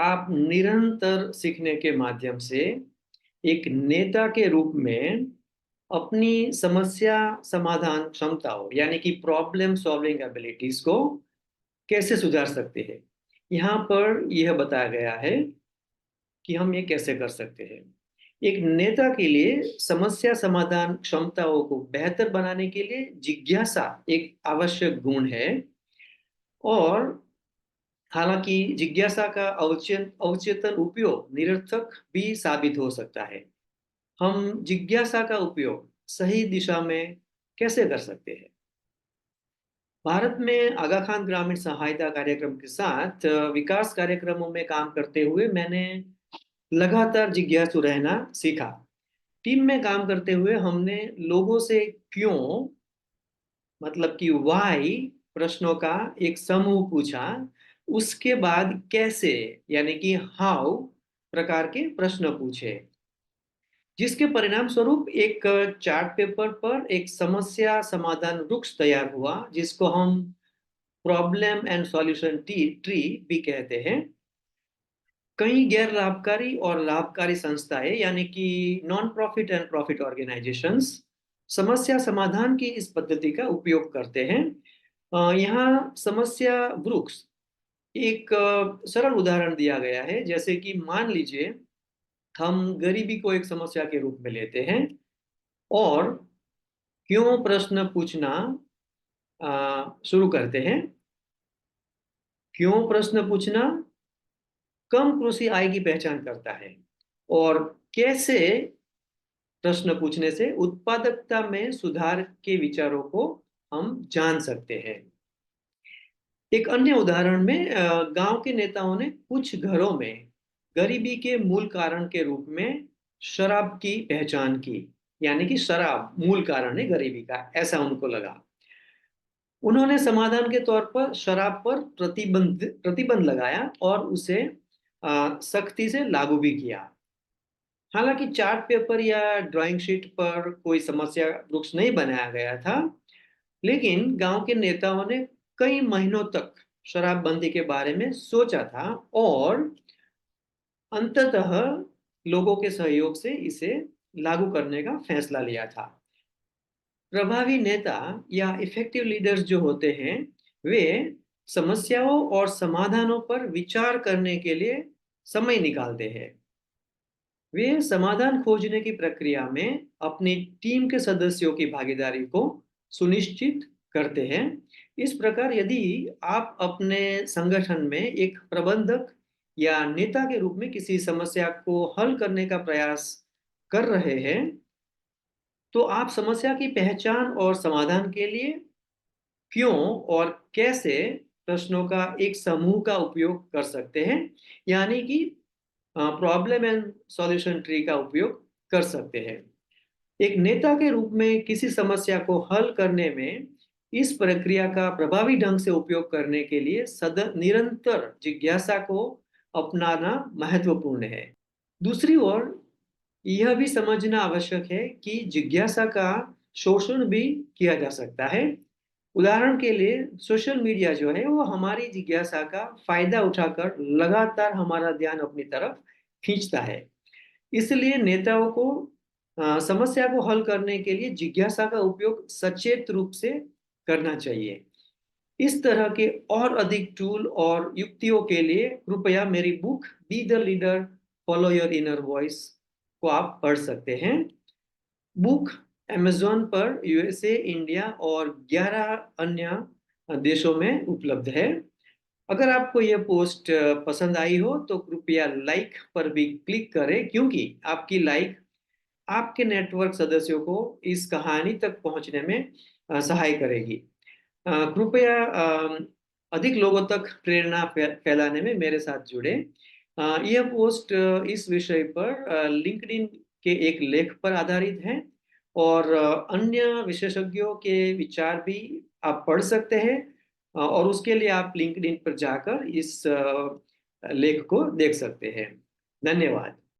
आप निरंतर सीखने के माध्यम से एक नेता के रूप में अपनी समस्या समाधान क्षमताओं यानी कि प्रॉब्लम सॉल्विंग एबिलिटीज को कैसे सुधार सकते हैं। यहाँ पर यह बताया गया है कि हम ये कैसे कर सकते हैं। एक नेता के लिए समस्या समाधान क्षमताओं को बेहतर बनाने के लिए जिज्ञासा एक आवश्यक गुण है। और हालांकि जिज्ञासा का अवचेतन उपयोग निरर्थक भी साबित हो सकता है। हम जिज्ञासा का उपयोग सही दिशा में कैसे कर सकते हैं। भारत में आगा खान ग्रामीण सहायता कार्यक्रम के साथ विकास कार्यक्रमों में काम करते हुए मैंने लगातार जिज्ञासु रहना सीखा। टीम में काम करते हुए हमने लोगों से क्यों मतलब कि वाई प्रश्नों का एक समूह पूछा। उसके बाद कैसे यानी कि हाउ प्रकार के प्रश्न पूछे, जिसके परिणाम स्वरूप एक चार्ट पेपर पर एक समस्या समाधान वृक्ष तैयार हुआ, जिसको हम प्रॉब्लम एंड सॉल्यूशन ट्री भी कहते हैं। कई गैर लाभकारी और लाभकारी संस्थाएं यानी कि non profit and profit organisations समस्या समाधान की इस पद्धति का उपयोग करते हैं। यहाँ समस्या वृक्ष एक सरल उदाहरण दिया गया है, जैसे कि मान लीजिए हम गरीबी को एक समस्या के रूप में लेते हैं और क्यों प्रश्न पूछना शुरू करते हैं। क्यों प्रश्न पूछना कम कृषि आय की पहचान करता है और कैसे प्रश्न पूछने से उत्पादकता में सुधार के विचारों को हम जान सकते हैं। एक अन्य उदाहरण में गांव के नेताओं ने कुछ घरों में गरीबी के मूल कारण के रूप में शराब की पहचान की, यानी कि शराब मूल कारण है गरीबी का, ऐसा उनको लगा। उन्होंने समाधान के तौर पर शराब पर प्रतिबंध प्रतिबंध लगाया और उसे सख्ती से लागू भी किया। हालांकि चार्ट पेपर या ड्राइंग शीट पर कोई समस्या वृक्ष नहीं बनाया गया था, लेकिन गांव के नेताओं ने कई महीनों तक शराबबंदी के बारे में सोचा था और अंततः लोगों के सहयोग से इसे लागू करने का फैसला लिया था। प्रभावी नेता या इफेक्टिव लीडर्स जो होते हैं, वे समस्याओं और समाधानों पर विचार करने के लिए समय निकालते हैं। वे समाधान खोजने की प्रक्रिया में अपनी टीम के सदस्यों की भागीदारी को सुनिश्चित करते हैं। इस प्रकार यदि आप अपने संगठन में एक प्रबंधक या नेता के रूप में किसी समस्या को हल करने का प्रयास कर रहे हैं, तो आप समस्या की पहचान और समाधान के लिए क्यों और कैसे प्रश्नों का एक समूह का उपयोग कर सकते हैं, यानी कि प्रॉब्लम एंड सॉल्यूशन ट्री का उपयोग कर सकते हैं। एक नेता के रूप में किसी समस्या को हल करने में इस प्रक्रिया का प्रभावी ढंग से उपयोग करने के लिए सदा निरंतर जिज्ञासा को अपनाना महत्वपूर्ण है। दूसरी ओर यह भी समझना आवश्यक है कि जिज्ञासा का शोषण भी किया जा सकता है। उदाहरण के लिए सोशल मीडिया जो है वो हमारी जिज्ञासा का फायदा उठाकर लगातार हमारा ध्यान अपनी तरफ खींचता है। इसलिए नेताओं को समस्या को हल करने के लिए जिज्ञासा का उपयोग सचेत रूप से करना चाहिए। इस तरह के और अधिक टूल और युक्तियों के लिए कृपया मेरी book be the leader follow your inner voice को आप पढ़ सकते हैं। बुक अमेज़न पर यूएसए, इंडिया और 11 अन्य देशों में उपलब्ध है। अगर आपको यह पोस्ट पसंद आई हो तो कृपया लाइक पर भी क्लिक करें, क्योंकि आपकी लाइक आपके नेटवर्क सदस्यों को इस कहानी तक पहुंचने में सहाय करेगी। कृपया अधिक लोगों तक प्रेरणा फैलाने में मेरे साथ जुड़े। यह पोस्ट इस विषय पर लिंक्डइन के एक लेख पर आधारित है और अन्य विशेषज्ञों के विचार भी आप पढ़ सकते हैं। और उसके लिए आप लिंक्डइन पर जाकर इस लेख को देख सकते हैं। धन्यवाद।